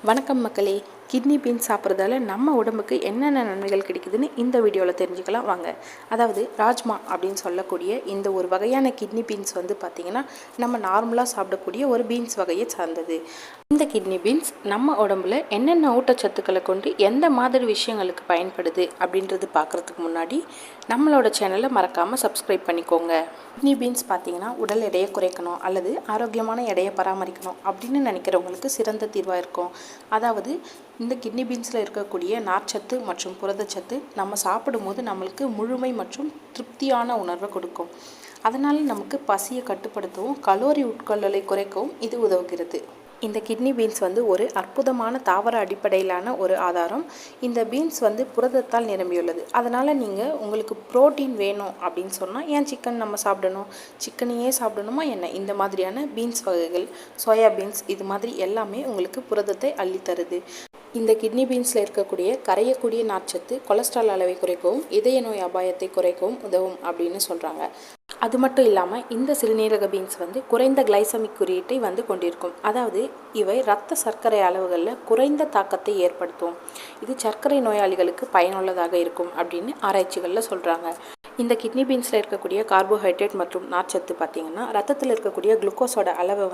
வணக்கம் மக்களே. Kidney beans சாப்பிட்றதால நம்ம உடம்புக்கு என்னென்ன நன்மைகள் கிடைக்குதுன்னு இந்த வீடியோவில் தெரிஞ்சுக்கலாம் வாங்க. அதாவது ராஜ்மா அப்படின்னு சொல்லக்கூடிய இந்த ஒரு வகையான கிட்னி பீன்ஸ் பார்த்திங்கன்னா நம்ம நார்மலாக சாப்பிடக்கூடிய ஒரு பீன்ஸ் வகையை சார்ந்தது. இந்த கிட்னி பீன்ஸ் நம்ம உடம்புல என்னென்ன ஊட்டச்சத்துக்களை கொண்டு எந்த மாதிரி விஷயங்களுக்கு பயன்படுது அப்படின்றது பார்க்குறதுக்கு முன்னாடி நம்மளோட சேனலை மறக்காமல் சப்ஸ்கிரைப் பண்ணிக்கோங்க. கிட்னி பீன்ஸ் பார்த்திங்கன்னா உடல் எடையை குறைக்கணும் அல்லது ஆரோக்கியமான எடையை பராமரிக்கணும் அப்படின்னு நினைக்கிறவங்களுக்கு சிறந்த தீர்வாக இருக்கும். அதாவது இந்த கிட்னி பீன்ஸில் இருக்கக்கூடிய நார்ச்சத்து மற்றும் புரதச்சத்து நம்ம சாப்பிடும்போது நம்மளுக்கு முழுமை மற்றும் திருப்தியான உணர்வை கொடுக்கும். அதனால் நமக்கு பசியை கட்டுப்படுத்தவும் கலோரி உட்கொள்ளலை குறைக்கவும் இது உதவுகிறது. இந்த கிட்னி பீன்ஸ் ஒரு அற்புதமான தாவர அடிப்படையிலான ஒரு ஆதாரம். இந்த பீன்ஸ் புரதத்தால் நிரம்பியுள்ளது. அதனால் நீங்கள் உங்களுக்கு புரோட்டீன் வேணும் அப்படின்னு சொன்னால் ஏன் சிக்கன் நம்ம சாப்பிடணும், சிக்கனையே சாப்பிடணுமா என்ன? இந்த மாதிரியான பீன்ஸ் வகைகள், சோயா பீன்ஸ், இது மாதிரி எல்லாமே உங்களுக்கு புரதத்தை அள்ளித்தருது. இந்த கிட்னி பீன்ஸில் இருக்கக்கூடிய கரையக்கூடிய நார்ச்சத்து கொலஸ்ட்ரால் அளவை குறைக்கவும் இதய நோய் அபாயத்தை குறைக்கவும் உதவும் அப்படின்னு சொல்கிறாங்க. அது மட்டும் இல்லாமல் இந்த சிறுநீரக பீன்ஸ் குறைந்த கிளைசமிக் குறியீட்டை கொண்டிருக்கும். அதாவது இவை இரத்த சர்க்கரை அளவுகளில் குறைந்த தாக்கத்தை ஏற்படுத்தும். இது சர்க்கரை நோயாளிகளுக்கு பயனுள்ளதாக இருக்கும் அப்படின்னு ஆராய்ச்சிகளில் சொல்கிறாங்க. இந்த கிட்னி பீன்ஸில் இருக்கக்கூடிய கார்போஹைட்ரேட் மற்றும் நார்ச்சத்து பார்த்திங்கன்னா ரத்தத்தில் இருக்கக்கூடிய குளுக்கோஸோட அளவை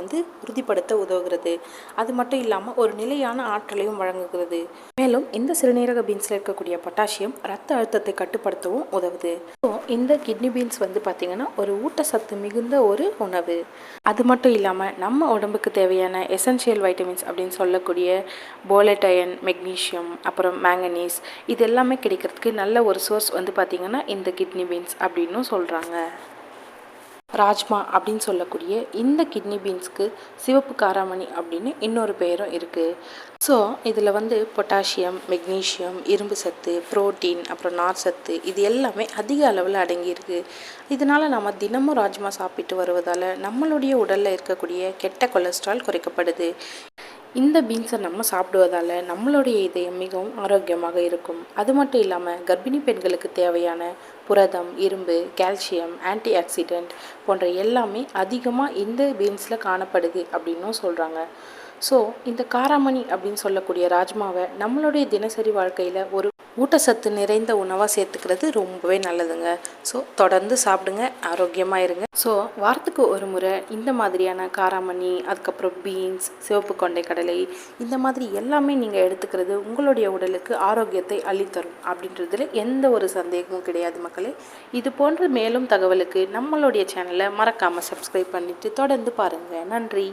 உறுதிப்படுத்த உதவுகிறது. அது மட்டும் இல்லாமல் ஒரு நிலையான ஆற்றலையும் வழங்குகிறது. மேலும் இந்த சிறுநீரக பீன்ஸில் இருக்கக்கூடிய பொட்டாசியம் ரத்த அழுத்தத்தை கட்டுப்படுத்தவும் உதவுது. ஸோ இந்த கிட்னி பீன்ஸ் பார்த்திங்கன்னா ஒரு ஊட்டச்சத்து மிகுந்த ஒரு உணவு. அது மட்டும் இல்லாமல் நம்ம உடம்புக்கு தேவையான எசென்ஷியல் வைட்டமின்ஸ் அப்படின்னு சொல்லக்கூடிய போலேட் அயன், மெக்னீஷியம், அப்புறம் மேங்கனீஸ், இது எல்லாமே கிடைக்கிறதுக்கு நல்ல ஒரு சோர்ஸ் பார்த்திங்கன்னா இந்த கிட்னி பீன்ஸ் அப்படின்னு சொல்கிறாங்க. ராஜ்மா அப்படின்னு சொல்லக்கூடிய இந்த கிட்னி பீன்ஸ்க்கு சிவப்பு காராமணி அப்படின்னு இன்னொரு பெயரும் இருக்குது. ஸோ இதில் பொட்டாசியம், மெக்னீஷியம், இரும்பு சத்து, புரோட்டீன், அப்புறம் நார் சத்து, இது எல்லாமே அதிக அளவில் அடங்கியிருக்கு. இதனால் நம்ம தினமும் ராஜ்மா சாப்பிட்டு வருவதால் நம்மளுடைய உடலில் இருக்கக்கூடிய கெட்ட கொலஸ்ட்ரால் குறைக்கப்படுது. இந்த பீன்ஸை நம்ம சாப்பிடுவதால் நம்மளுடைய இதயம் மிகவும் ஆரோக்கியமாக இருக்கும். அது மட்டும் இல்லாமல் கர்ப்பிணி பெண்களுக்கு தேவையான புரதம், இரும்பு, கால்சியம், ஆன்டி ஆக்சிடென்ட் போன்ற எல்லாமே அதிகமாக இந்த பீன்ஸில் காணப்படுது அப்படின்னும் சொல்கிறாங்க. ஸோ இந்த காராமணி அப்படின்னு சொல்லக்கூடிய ராஜ்மாவை நம்மளுடைய தினசரி வாழ்க்கையில் ஒரு ஊட்டச்சத்து நிறைந்த உணவாக சேர்த்துக்கிறது ரொம்பவே நல்லதுங்க. ஸோ தொடர்ந்து சாப்பிடுங்க, ஆரோக்கியமாக இருங்க. ஸோ வாரத்துக்கு ஒரு முறை இந்த மாதிரியான காராமணி, அதுக்கப்புறம் பீன்ஸ், சிவப்பு கொண்டை கடலை, இந்த மாதிரி எல்லாமே நீங்கள் எடுத்துக்கிறது உங்களுடைய உடலுக்கு ஆரோக்கியத்தை அள்ளித்தரும் அப்படின்றதுல எந்த ஒரு சந்தேகமும் கிடையாது மக்களே. இது போன்ற மேலும் தகவலுக்கு நம்மளுடைய சேனலை மறக்காமல் சப்ஸ்கிரைப் பண்ணிவிட்டு தொடர்ந்து பாருங்கள். நன்றி.